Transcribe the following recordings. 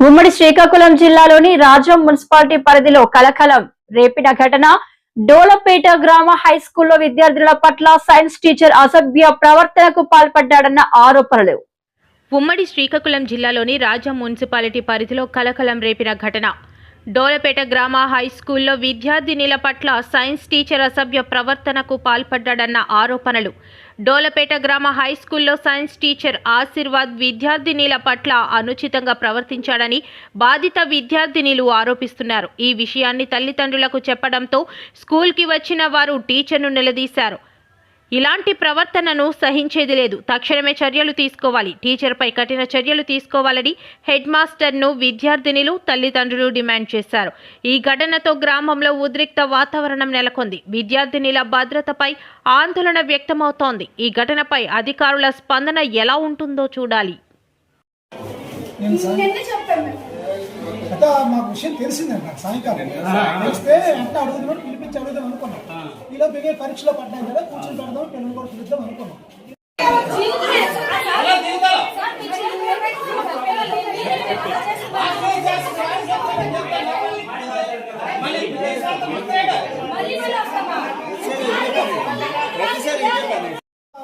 ఉమ్మడి శ్రీకాకుళం జిల్లాలోని రాజం మున్సిపాలిటీ పరిధిలో కలకలం రేపిన ఘటన డోలపేట గ్రామ హై స్కూల్లో విద్యార్థుల పట్ల సైన్స్ టీచర్ అసభ్య ప్రవర్తనకు పాల్పడ్డాడన్న ఆరోపణలు. ఉమ్మడి శ్రీకాకుళం జిల్లాలోని రాజం మున్సిపాలిటీ పరిధిలో కలకలం రేపిన ఘటన డోలపేట గ్రామ హై స్కూల్లో విద్యార్థినిల పట్ల సైన్స్ టీచర్ అసభ్య ప్రవర్తనకు పాల్పడ్డాడన్న ఆరోపణలు. డోలపేట గ్రామ హై స్కూల్లో సైన్స్ టీచర్ ఆశీర్వాద్ విద్యార్థినిల పట్ల అనుచితంగా ప్రవర్తించాడని బాధిత విద్యార్థినిలు ఆరోపిస్తున్నారు. ఈ విషయాన్ని తల్లిదండ్రులకు చెప్పడంతో స్కూల్కి వచ్చిన వారు టీచర్ను నిలదీశారు. ఇలాంటి ప్రవర్తనను సహించేది లేదు, తక్షణమే చర్యలు తీసుకోవాలి, టీచర్పై కఠిన చర్యలు తీసుకోవాలని హెడ్ మాస్టర్ను విద్యార్థినిలు తల్లిదండ్రులు డిమాండ్ చేశారు. ఈ ఘటనతో గ్రామంలో ఉద్రిక్త వాతావరణం నెలకొంది. విద్యార్థినిల భద్రతపై ఆందోళన వ్యక్తమవుతోంది. ఈ ఘటనపై అధికారుల స్పందన ఎలా ఉంటుందో చూడాలి. మాకు విషయం తెలిసిందండి. నాకు సాయంకాలం తెలిస్తే ఎంత అడుగుతున్నాడు పిలిపించి అడుగుదాం అనుకున్నాం. ఇలా బిగే పరీక్షలో పడ్డాం కదా, కూర్చొని పెడదాం, పిల్లలు కూడా పిలుద్దాం అనుకున్నాం.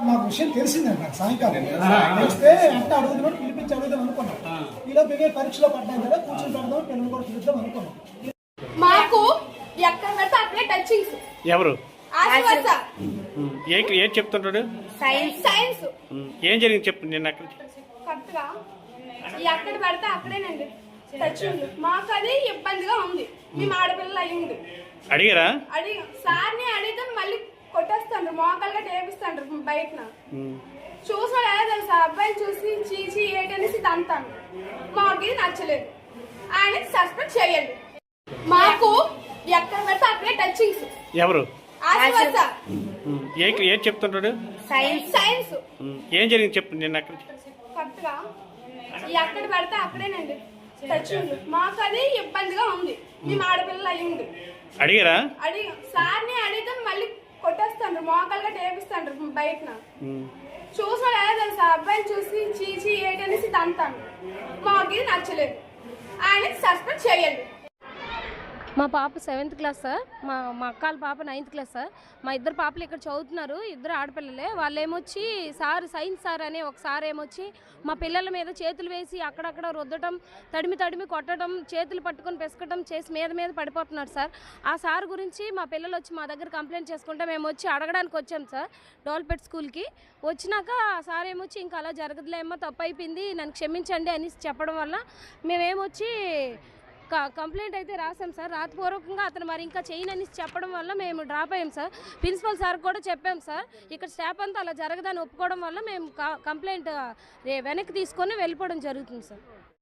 మాకు విషయం తెలిసిందండి. నాకు సాయంకాలం తెలిస్తే ఎంత అడుగుతున్నాడు పిలిపించి అడుగుదాం అనుకున్నాం. ఇలా బిగే పరీక్షలో పడ్డాం కదా, కూర్చొని పెడదాం, పిల్లలు కూడా పిలుద్దాం అనుకున్నాం. మాకు ఎక్కడ పెడితే అక్కడే టచింగ్స్. ఎవరు ఏం చెప్తుంటాడు? సైన్స్ ఏం జరిగింది చెప్పు. నేను అక్కడ కరెక్ట్గా ఎక్కడ పెడితే అక్కడేనండి టచింగ్. మాకు అది ఇబ్బందిగా ఉంది. మేము ఆడపిల్లలు అయ్యింది అడిగారా? సార్ని అడిగితే మళ్ళీ కొట్టేస్తాండ్రు, మోకాలుగా టేపిస్తాండ్రు బయట. చూసాడు ఎలా తెలుసు, అబ్బాయిని చూసి చీచి ఏటనేసి తంతాను. మాకు ఇది నచ్చలేదు, ఆయన సస్పెండ్ చేయండి. మాకు ఎక్కడ పెడితే అక్కడే టచింగ్స్. ఎవరు ఏం చెప్తుంటాడు? సైన్స్ ఏం జరిగింది చెప్పు. నేను అక్కడ కరెక్ట్గా ఎక్కడ పెడితే అక్కడేనండి టచింగ్. మాకు అది ఇబ్బందిగా ఉంది. మేము ఆడపిల్లలు అయ్యింది అడిగారా? సార్ని అడిగితే మళ్ళీ కొట్టేస్తాండ్రు, మోకాలుగా టేపిస్తాండ్రు బయట. చూసాడు ఎలా తెలుసు, అబ్బాయిని చూసి చీచి ఏటనేసి తంతాను. మాకు ఇది నచ్చలేదు, ఆయన సస్పెండ్ చేయండి. మా పాప 7th క్లాస్ సార్, మా అక్కల పాప 9th క్లాస్ సార్. మా ఇద్దరు పాపలు ఇక్కడ చదువుతున్నారు, ఇద్దరు ఆడపిల్లలే. వాళ్ళు ఏమొచ్చి సైన్స్ సార్ అనే ఒక సార్ ఏమొచ్చి మా పిల్లల మీద చేతులు వేసి అక్కడక్కడ రుద్దటం, తడిమి కొట్టడం, చేతులు పట్టుకొని పెసకటం చేసి మీద పడిపోతున్నారు సార్. ఆ సార్ గురించి మా పిల్లలు వచ్చి మా దగ్గర కంప్లైంట్ చేసుకుంటే మేము వచ్చి అడగడానికి వచ్చాం సార్ డోల్పేట్ స్కూల్కి. వచ్చినాక ఆ సార్ ఏమొచ్చి ఇంకా అలా జరగదులేమో, తప్పు అయిపోయింది, నన్ను క్షమించండి అని చెప్పడం వల్ల మేమేమొచ్చి కంప్లైంట్ అయితే రాసాం సార్. రాతపూర్వకంగా అతను మరి ఇంకా చేయనని చెప్పడం వల్ల మేము డ్రాప్ అయ్యాం సార్. ప్రిన్సిపల్ సార్ కూడా చెప్పాం సార్. ఇక్కడ స్టాఫ్ అంతా అలా జరగదని ఒప్పుకోవడం వల్ల మేము కంప్లైంట్ వెనక్కి తీసుకొని వెళ్ళిపోవడం జరుగుతుంది సార్.